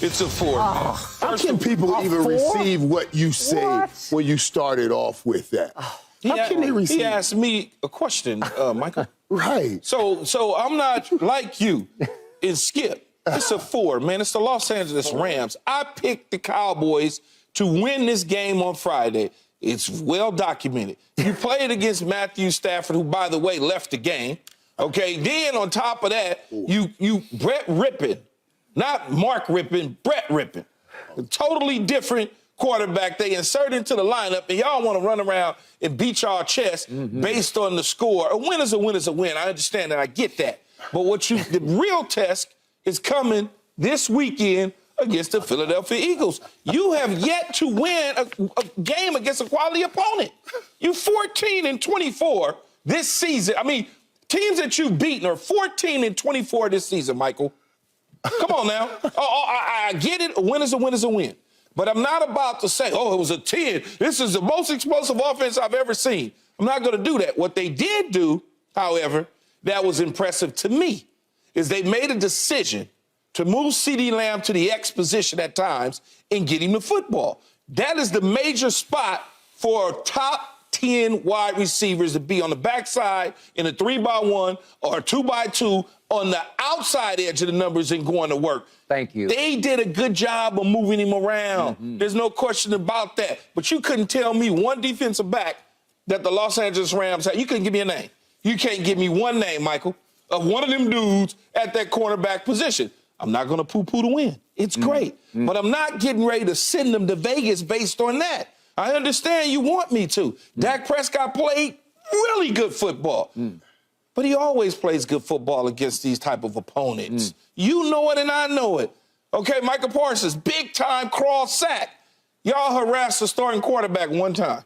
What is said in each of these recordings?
It's a 4, man. How can people even receive what you say when you started off with that? How can they receive? He asked me a question, Michael. Right. So I'm not like you and Skip. It's a 4, man. It's the Los Angeles Rams. I picked the Cowboys to win this game on Friday. It's well documented. You played against Matthew Stafford, who, by the way, left the game. Okay, then on top of that, you Brett Rippon, not Mark Rippon, Brett Rippon. A totally different quarterback they insert into the lineup, and y'all want to run around and beat y'all chest based on the score. A win is a win is a win. I understand that. I get that. But the real test is coming this weekend against the Philadelphia Eagles. You have yet to win a game against a quality opponent. You 14-24 this season. I mean, teams that you've beaten are 14-24 this season, Michael. Come on now. I get it. A win is a win is a win. But I'm not about to say, oh, it was a 10. This is the most explosive offense I've ever seen. I'm not going to do that. What they did do, however, that was impressive to me, is they made a decision to move CeeDee Lamb to the X position at times and get him the football. That is the major spot for top 10 wide receivers to be on the backside in a 3-by-1 or a 2-by-2 on the outside edge of the numbers and going to work. Thank you. They did a good job of moving him around. There's no question about that. But you couldn't tell me one defensive back that the Los Angeles Rams had. You couldn't give me a name. You can't give me one name, Michael, of one of them dudes at that cornerback position. I'm not going to poo-poo the win. It's great. But I'm not getting ready to send them to Vegas based on that. I understand you want me to. Dak Prescott played really good football. But he always plays good football against these type of opponents. You know it and I know it. Okay, Michael Parsons, big-time crawl sack. Y'all harassed the starting quarterback one time.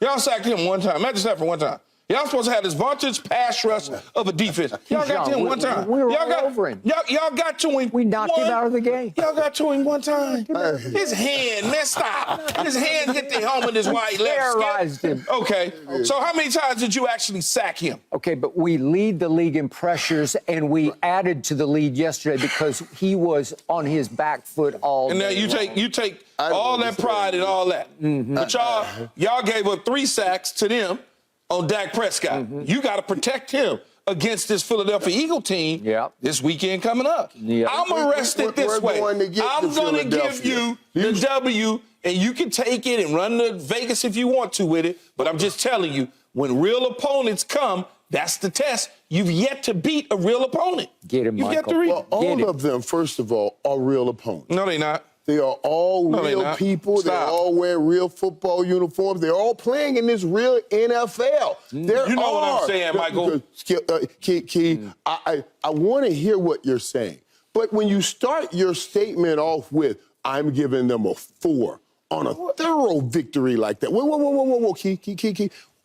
Y'all sacked him one time. Matthew Stafford one time. Y'all supposed to have this vantage pass rush of a defense. Y'all got to him one time. We were all over him. Y'all got to him. We knocked him out of the game. Y'all got to him one time. His hand, man, stop. His hand hit the helmet is why he left. Terrorized him. Okay, so how many times did you actually sack him? Okay, but we lead the league in pressures, and we added to the lead yesterday because he was on his back foot all day. And now you take all that pride and all that. But y'all gave up 3 sacks to them on Dak Prescott. You got to protect him against this Philadelphia Eagle team this weekend coming up. I'm arrested this way. I'm going to give you the W, and you can take it and run to Vegas if you want to with it. But I'm just telling you, when real opponents come, that's the test. You've yet to beat a real opponent. Get him, Michael. Well, all of them, first of all, are real opponents. No, they're not. They are all real people. They all wear real football uniforms. They're all playing in this real NFL. You know what I'm saying, Michael. Key, I want to hear what you're saying. But when you start your statement off with, I'm giving them a 4 on a thorough victory like that. Whoa, Key.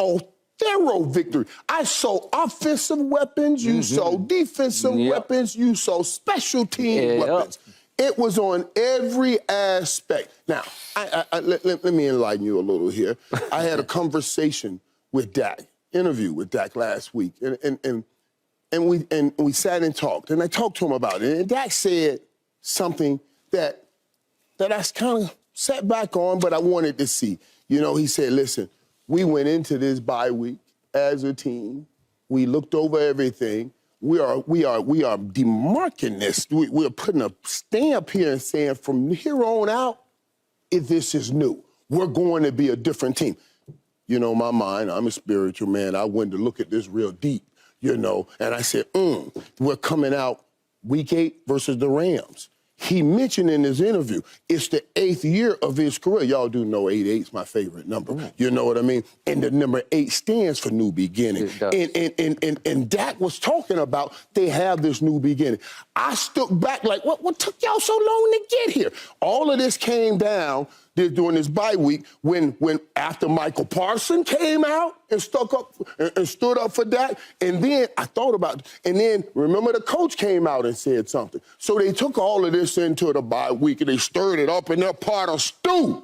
A thorough victory. I saw offensive weapons. You saw defensive weapons. You saw special team weapons. It was on every aspect. Now, let me enlighten you a little here. I had a conversation with Dak, interview with Dak last week, and we sat and talked, and I talked to him about it, and Dak said something that I kind of sat back on, but I wanted to see. You know, he said, listen, we went into this bye week as a team. We looked over everything. We are demarking this. We're putting a stamp here and saying from here on out, if this is new, we're going to be a different team. You know, my mind, I'm a spiritual man. I wanted to look at this real deep, you know, and I said, we're coming out week 8 versus the Rams. He mentioned in his interview, it's the 8th year of his career. Y'all do know 8's my favorite number. You know what I mean? And the number 8 stands for new beginning. And Dak was talking about they have this new beginning. I stuck back like, what took y'all so long to get here? All of this came down during this bye week when after Michael Parsons came out and stood up for Dak, and then I thought about it, and then remember the coach came out and said something. So they took all of this into the bye week and they stirred it up in their pot of stew,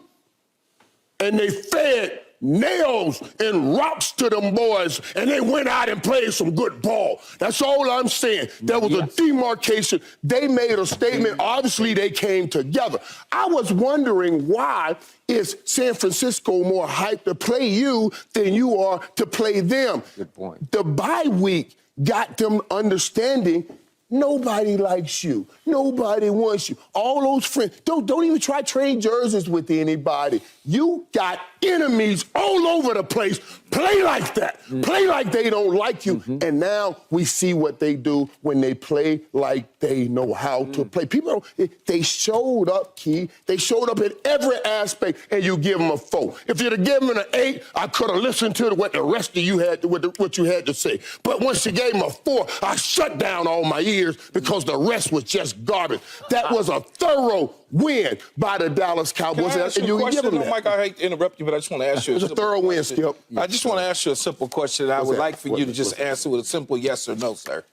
and they fed nails and rocks to them boys, and they went out and played some good ball. That's all I'm saying. There was a demarcation. They made a statement. Obviously, they came together. I was wondering, why is San Francisco more hyped to play you than you are to play them? Good point. The bye week got them understanding nobody likes you. Nobody wants you. All those friends, don't even try trade jerseys with anybody. You got enemies all over the place. Play like that. Play like they don't like you. And now we see what they do when they play like they know how to play. People, they showed up, Key. They showed up in every aspect, and you give them a 4. If you'd have given them an 8, I could have listened to what the rest of you had, what you had to say. But once you gave them a 4, I shut down all my ears because the rest was just garbage. That was a thorough win by the Dallas Cowboys. Can I ask you a question? Mike, I hate to interrupt you, but I just want to ask you. It's a thorough win, Skip. I just want to ask you a simple question. I would like for you to just answer with a simple yes or no, sir.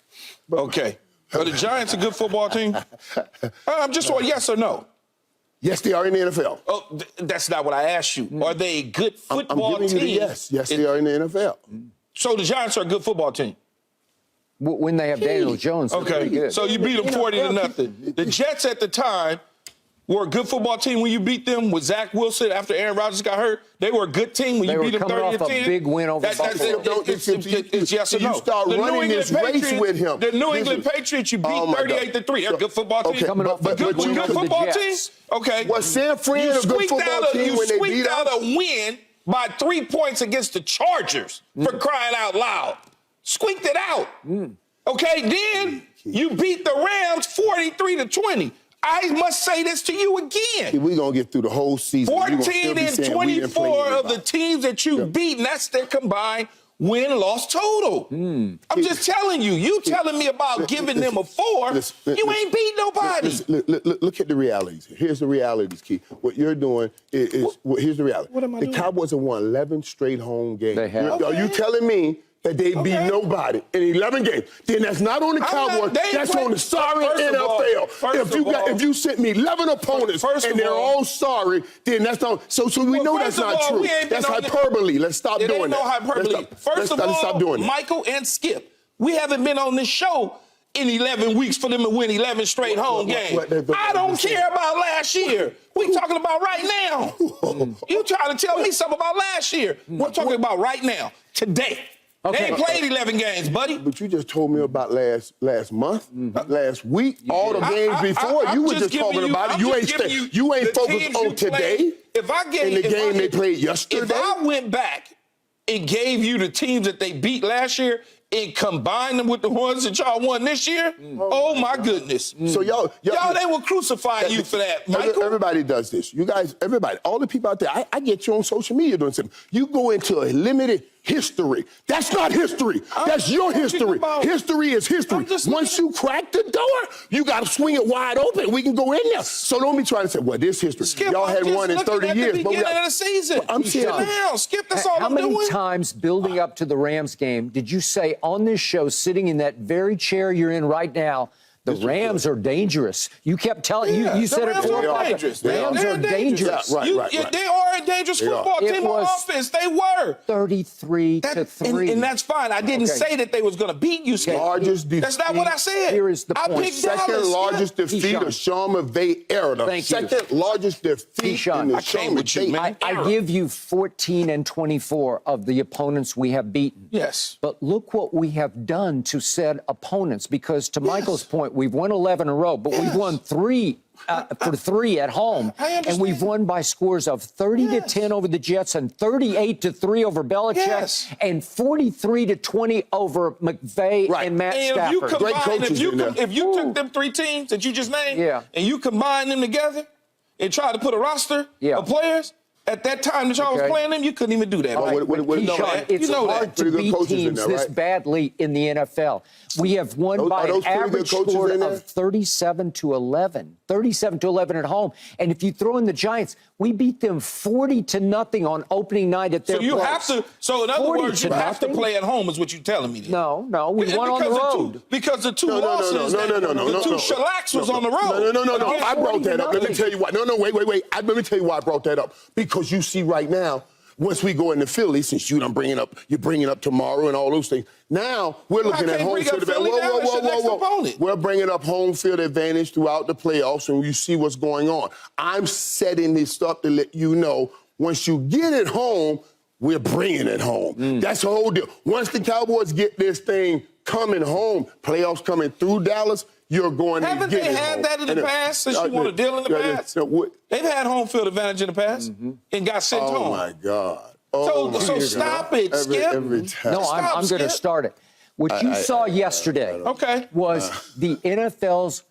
Okay. Are the Giants a good football team? I'm just want yes or no. Yes, they are in the NFL. Oh, that's not what I asked you. Are they a good football I'm giving team? you the yes. Yes, they are in the NFL. So the Giants are a good football team. When they have Daniel Jones, they're pretty Okay, good. so you beat them 40-0. The Jets at the time were a good football team when you beat them with Zach Wilson after Aaron Rodgers got hurt. They were a good team when you beat them 30-10. They were coming off a big win over Buffalo. It's yes or no. You start running this race with him. The New England Patriots, you beat 38-3. They're a good football team. Coming off But good football team? Okay. Was San Fran a good football team when they beat us? You squeaked out a win by 3 points against the Chargers for crying out loud. Squeaked it out. Okay, then you beat the Rams 43-20. I must say this to you again. We're going to get through the whole season. 14-24 of the teams that you've beaten, that's their combined win-loss total. I'm just telling you. You telling me about giving them a 4. You ain't beat nobody. Look at the realities. Here's the realities, Key. What you're doing is here's the reality. What am I doing? The Cowboys have won 11 straight home games. They have. Are you telling me that they beat nobody in 11 games? Then that's not on the Cowboys. That's on the sorry NFL. If you sent me 11 opponents and they're all sorry, then that's not. So we know that's not true. That's hyperbole. Let's stop doing that. There ain't no hyperbole. First of all, Michael and Skip, we haven't been on this show in 11 weeks for them to win 11 straight home games. I don't care about last year. We talking about right now. You trying to tell me something about last year. We're talking about right now, today. Okay. They ain't played 11 games, buddy. But you just told me about last month, last week, all the games before. You were just talking about it. You ain't focused on today. If I gave in the game they played yesterday. If I went back and gave you the teams that they beat last year and combined them with the ones that y'all won this year, oh my goodness. So y'all they will crucify you for that, Michael. Everybody does this. You guys, everybody, all the people out there, I get you on social media doing something. You go into a limited history. That's not history. That's your history. History is history. Once you crack the door, you got to swing it wide open. We can go in there. So don't be trying to say, well, this history. Skip, y'all had won in 30 years. But beginning of the season. I'm saying now, Skip, that's all I'm doing. How many times building up to the Rams game did you say on this show, sitting in that very chair you're in right now, the Rams are dangerous? You kept telling you said it before. Dangerous. Rams are dangerous. Right. They are a dangerous football team on offense. They were 33-3, and that's fine. I didn't say that they was going to beat you. Largest defeat. That's not what I said. Here is the point. I picked Second Dallas. largest defeat of Sean McVay era. The second largest defeat in the Sean McVay. I give you 14-24 of the opponents we have beaten. Yes. But look what we have done to said opponents, because to Michael's point, we've won 11 in a row, but we've won 3 for 3 at home. And we've won by scores of 30-10 over the Jets and 38-3 over Belichick and 43-20 over McVay and Matt Stafford. If you took them 3 teams that you just named and you combine them together and try to put a roster of players, at that time that y'all was playing them, you couldn't even do that. It's hard to beat teams this badly in the NFL. We have won by an average score of 37-11. 37-11 at home. And if you throw in the Giants, we beat them 40-0 on opening night at their place. So in other words, you have to play at home is what you're telling me then. No, we won on the road. Because the 2 losses, the 2 shellacks was on the road. No. I brought that up. Let me tell you why. Wait. Let me tell you why I brought that up. Because you see right now, Once we go into Philly, since you're bringing up tomorrow and all those things. Now we're looking at home field advantage. Whoa. We're bringing up home field advantage throughout the playoffs, and you see what's going on. I'm setting this up to let you know once you get it home, we're bringing it home. That's the whole deal. Once the Cowboys get this thing coming home, playoffs coming through Dallas, you're going to get it home. Haven't they had that in the past since you want to deal in the past? They've had home field advantage in the past and got sent home. Oh, my God. So stop it, Skip. Every time. No, I'm going to start it. What you saw yesterday was the NFL's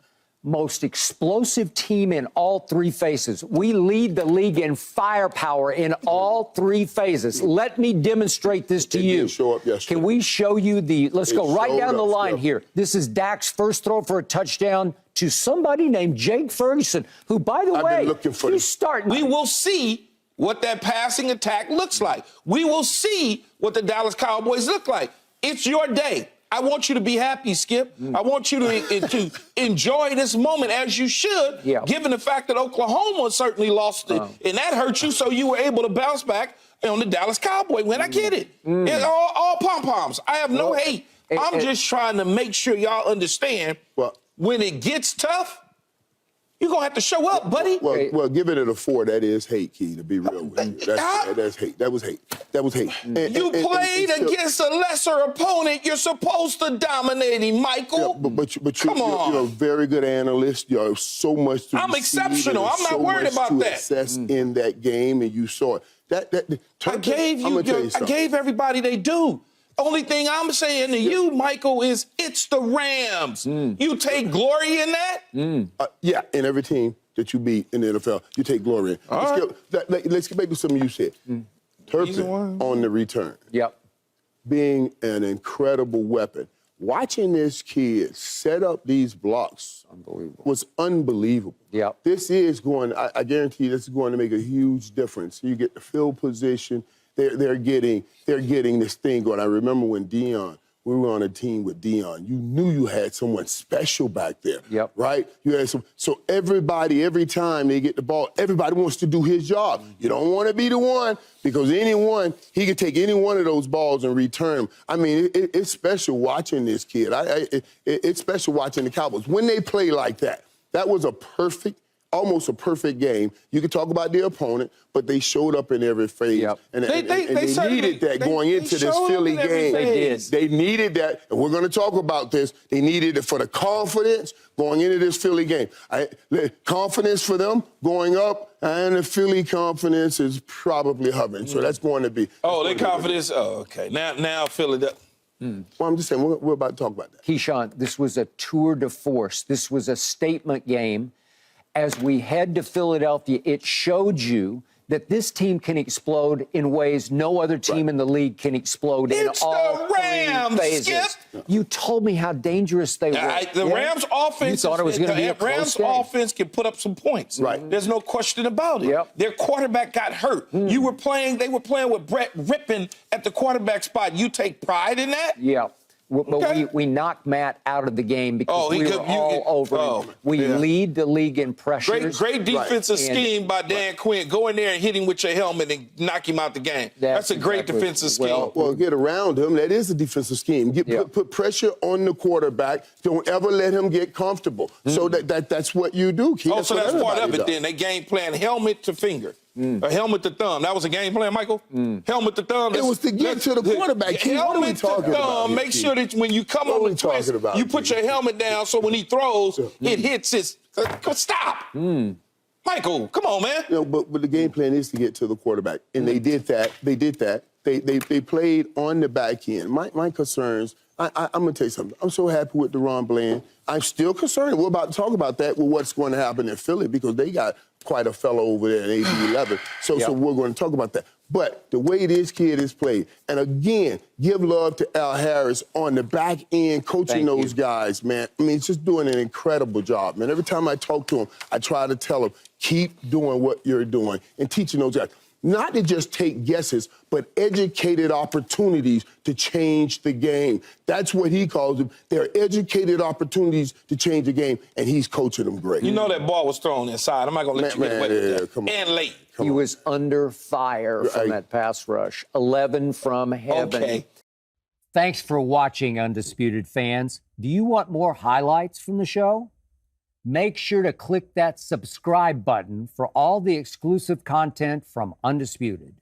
most explosive team in all three phases. We lead the league in firepower in all three phases. Let me demonstrate this to you. Show up yesterday. Can we show you let's go right down the line here. This is Dak's first throw for a touchdown to somebody named Jake Ferguson, who, by the way, he's starting. We will see what that passing attack looks like. We will see what the Dallas Cowboys look like. It's your day. I want you to be happy, Skip. I want you to enjoy this moment as you should, given the fact that Oklahoma certainly lost it, and that hurt you, so you were able to bounce back on the Dallas Cowboys win. I get it. It's all pom-poms. I have no hate. I'm just trying to make sure y'all understand when it gets tough, you're going to have to show up, buddy. Well, giving it a 4, that is hate, Key, to be real with you. That's hate. That was hate. You played against a lesser opponent. You're supposed to dominate him, Michael. Yeah, but you're a very good analyst. You have so much to I'm exceptional. I'm not worried about that. Assess in that game, and you saw it. I gave everybody they do. Only thing I'm saying to you, Michael, is it's the Rams. You take glory in that? Yeah, in every team that you beat in the NFL, you take glory in. Let's get back to something you said. Turpin on the return. Being an incredible weapon. Watching this kid set up these blocks was unbelievable. This is going, I guarantee you, this is going to make a huge difference. You get the field position. They're getting this thing going. I remember when we were on a team with Dion. You knew you had someone special back there, right? You had so everybody, every time they get the ball, everybody wants to do his job. You don't want to be the one because he could take any one of those balls and return them. I mean, it's special watching this kid. It's special watching the Cowboys when they play like that. That was almost a perfect game. You could talk about the opponent, but they showed up in every phase. And they needed that going into this Philly game. They did. They needed that, and we're going to talk about this. They needed it for the confidence going into this Philly game. Confidence for them going up, and the Philly confidence is probably hovering. So that's going to be. Their confidence. Okay. Now Philly. Well, I'm just saying, we're about to talk about that. Keyshawn, this was a tour de force. This was a statement game. As we head to Philadelphia, it showed you that this team can explode in ways no other team in the league can explode in all the Rams, three phases. Skip. You told me how dangerous they were. The Rams offense. You thought it was going to be a close game. Offense can put up some points. Right. There's no question about it. Their quarterback got hurt. They were playing with Brett Rippon at the quarterback spot. You take pride in that? But we knocked Matt out of the game because we were all over him. We lead the league in pressures. Great defensive scheme by Dan Quinn. Go in there and hit him with your helmet and knock him out the game. That's a great defensive scheme. Well, get around him. That is a defensive scheme. Put pressure on the quarterback. Don't ever let him get comfortable. So that's what you do, Keith. So that's part of it then. They game plan helmet to finger. A helmet to thumb. That was a game plan, Michael? Helmet to thumb. It was to get to the quarterback. Helmet to thumb. Make sure that when you come on the twist, you put your helmet down so when he throws, it hits his... Stop! Michael, come on, man. But the game plan is to get to the quarterback. And they did that. They played on the back end. My concerns... I'm going to tell you something. I'm so happy with DeRon Bland. I'm still concerned. We're about to talk about that with what's going to happen in Philly because they got quite a fellow over there in AB11. So we're going to talk about that. But the way this kid is played, and again, give love to Al Harris on the back end, coaching those guys, man. I mean, he's just doing an incredible job, man. Every time I talk to him, I try to tell him, keep doing what you're doing and teaching those guys. not to just take guesses, but educated opportunities to change the game. That's what he calls them. They're educated opportunities to change the game, and he's coaching them great. You know that ball was thrown inside. I'm not going to let you get away with that. Come on. And late. He was under fire from that pass rush. 11 from heaven. Okay. Thanks for watching, Undisputed fans. Do you want more highlights from the show? Make sure to click that subscribe button for all the exclusive content from Undisputed.